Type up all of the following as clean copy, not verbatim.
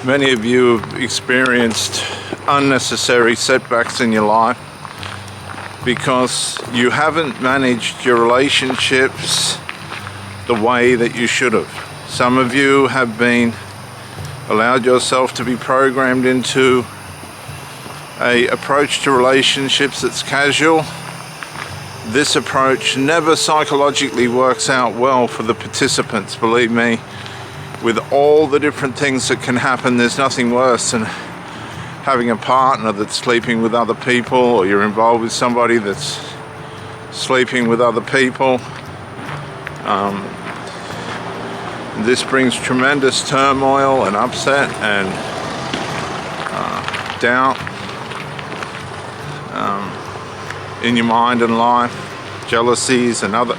Many of you have experienced unnecessary setbacks in your life because you haven't managed your relationships the way that you should have. Some of you have been allowed yourself to be programmed into an approach to relationships that's casual. This approach never psychologically works out well for the participants, believe me. With all the different things that can happen, there's nothing worse than having a partner that's sleeping with other people, or you're involved with somebody that's sleeping with other people. This brings tremendous turmoil and upset and doubt in your mind and life. Jealousies and other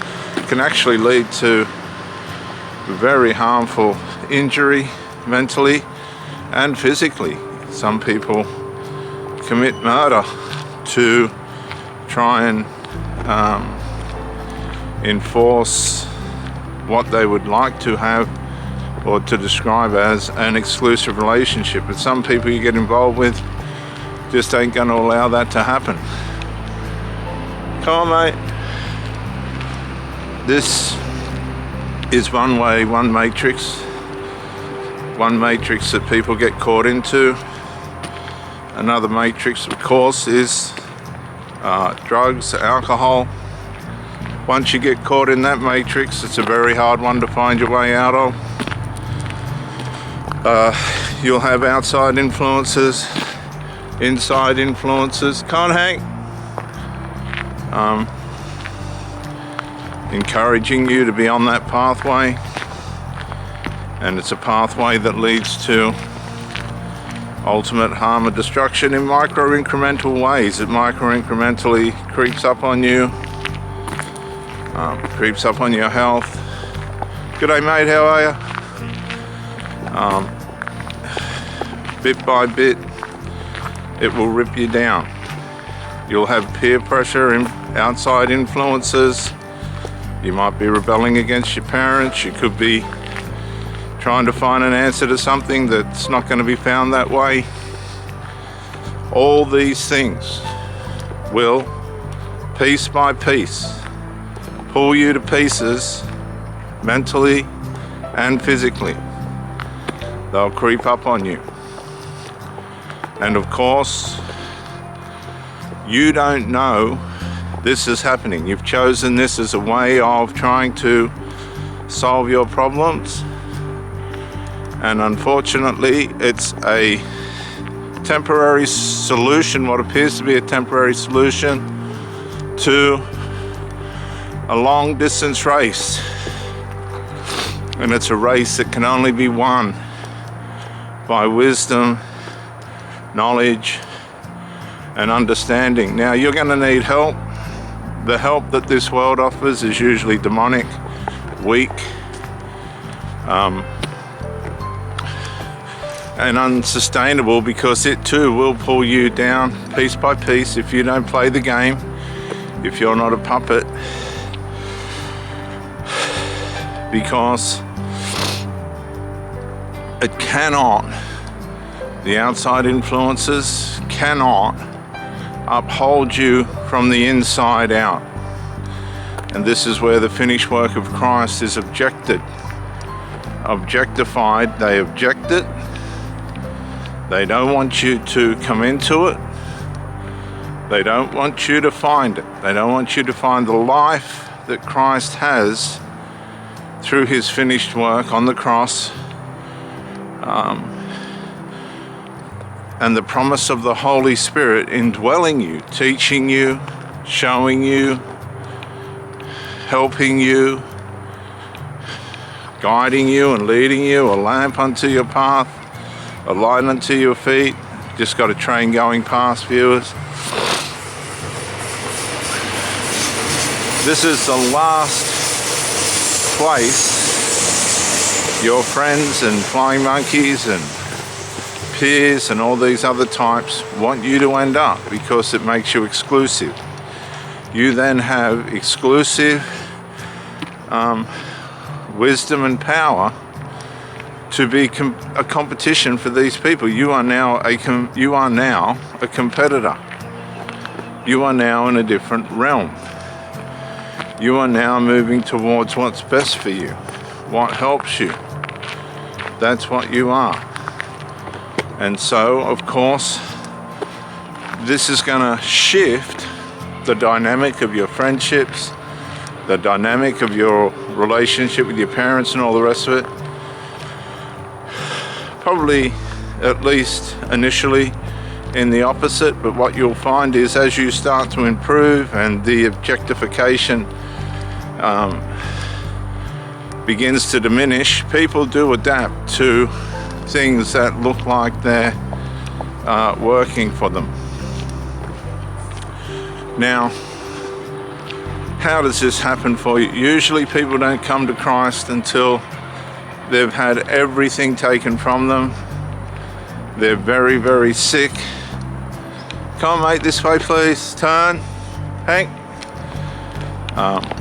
can actually lead to very harmful injury mentally and physically. Some people commit murder to try and enforce what they would like to have or to describe as an exclusive relationship. But some people you get involved with just ain't going to allow that to happen. Come on, mate. This is one way, one matrix that people get caught into. Another matrix, of course, is drugs, alcohol. Once you get caught in that matrix, it's a very hard one to find your way out of. You'll have outside influences, inside influences. Can't hang. Encouraging you to be on that pathway, and it's a pathway that leads to ultimate harm and destruction in micro-incremental ways. It micro-incrementally creeps up on you, creeps up on your health. G'day mate, how are you? Bit by bit, it will rip you down. You'll have peer pressure and outside influences. You might be rebelling against your parents. You could be trying to find an answer to something that's not going to be found that way. All these things will, piece by piece, pull you to pieces mentally and physically. They'll creep up on you. And of course, you don't know this is happening. You've chosen this as a way of trying to solve your problems. And unfortunately, it's a temporary solution, what appears to be a temporary solution to a long distance race. And it's a race that can only be won by wisdom, knowledge, and understanding. Now, you're going to need help. The help that this world offers is usually demonic, weak, and unsustainable, because it too will pull you down piece by piece if you don't play the game, if you're not a puppet. Because it cannot, the outside influences cannot uphold you from the inside out. And this is where the finished work of Christ is objectified. They object it. They don't want you to come into it. They don't want you to find it. They don't want you to find the life that Christ has through his finished work on the cross, and the promise of the Holy Spirit indwelling you, teaching you, showing you, helping you, guiding you and leading you, a lamp unto your path, a light unto your feet. Just got a train going past, viewers. This is the last place your friends and flying monkeys and peers and all these other types want you to end up, because it makes you exclusive. You then have exclusive wisdom and power to be a competition for these people. You are now a competitor. You are now in a different realm. You are now moving towards what's best for you, what helps you. That's what you are. And so, of course, this is going to shift the dynamic of your friendships, the dynamic of your relationship with your parents and all the rest of it. Probably, at least initially, in the opposite, but what you'll find is as you start to improve and the objectification begins to diminish, people do adapt to things that look like they're working for them. Now, how does this happen for you? Usually people don't come to Christ until they've had everything taken from them. They're very, very sick. Come on, mate, this way, please. Turn. Hank.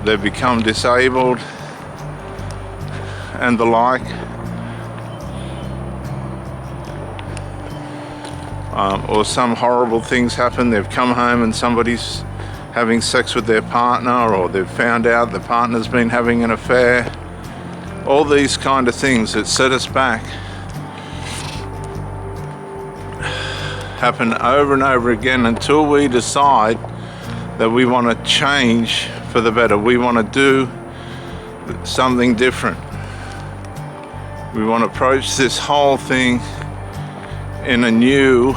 They've become disabled and the like. Or some horrible things happen. They've come home and somebody's having sex with their partner, or they've found out the partner's been having an affair. All these kind of things that set us back happen over and over again until we decide that we want to change for the better. We want to do something different. We want to approach this whole thing in a new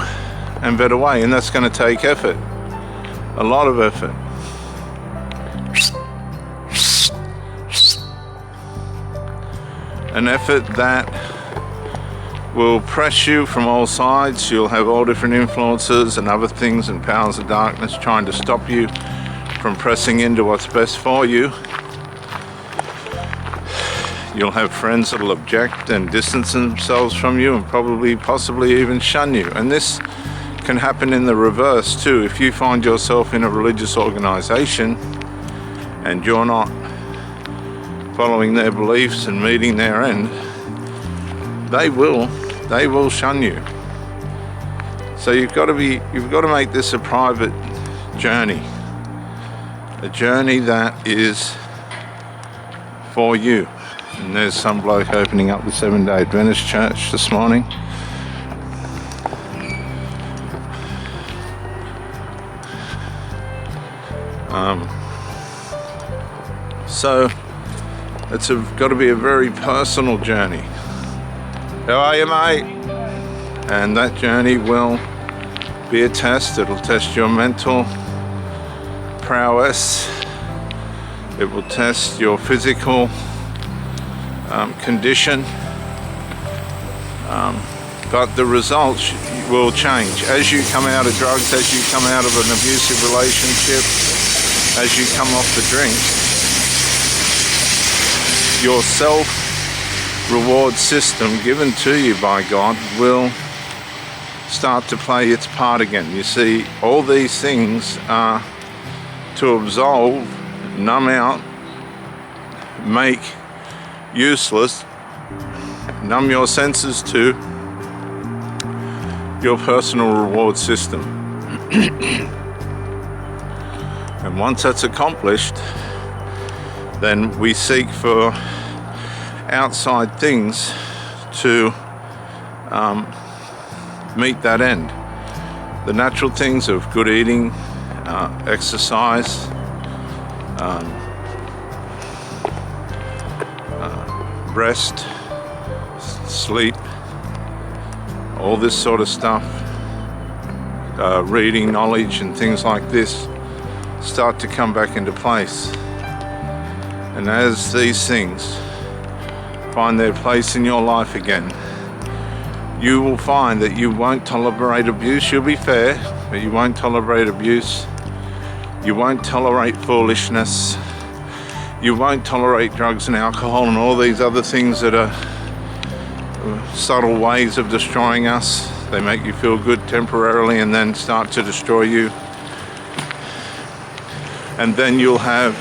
and better way, and that's going to take effort, a lot of effort. An effort that will press you from all sides. You'll have all different influences and other things and powers of darkness trying to stop you from pressing into what's best for you. You'll have friends that'll object and distance themselves from you and possibly even shun you. And this can happen in the reverse too. If you find yourself in a religious organization and you're not following their beliefs and meeting their end, they will shun you. So you've got to make this a private journey, a journey that is for you. And there's some bloke opening up the Seventh-day Adventist church this morning. So it's got to be a very personal journey. How are you, mate? And that journey will be a test. It'll test your mental prowess. It will test your physical condition. But the results will change. As you come out of drugs, as you come out of an abusive relationship, as you come off the drink, your self-reward system given to you by God will start to play its part again. You see, all these things are to absolve, numb out, make useless, numb your senses to your personal reward system. And once that's accomplished, then we seek for outside things to meet that end. The natural things of good eating, exercise, rest, sleep, all this sort of stuff, reading, knowledge and things like this start to come back into place. And as these things find their place in your life again, you will find that you won't tolerate abuse. You'll be fair, but you won't tolerate abuse. You won't tolerate foolishness. You won't tolerate drugs and alcohol and all these other things that are subtle ways of destroying us. They make you feel good temporarily and then start to destroy you. And then you'll have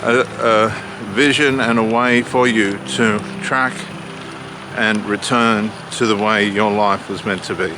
a vision and a way for you to track and return to the way your life was meant to be.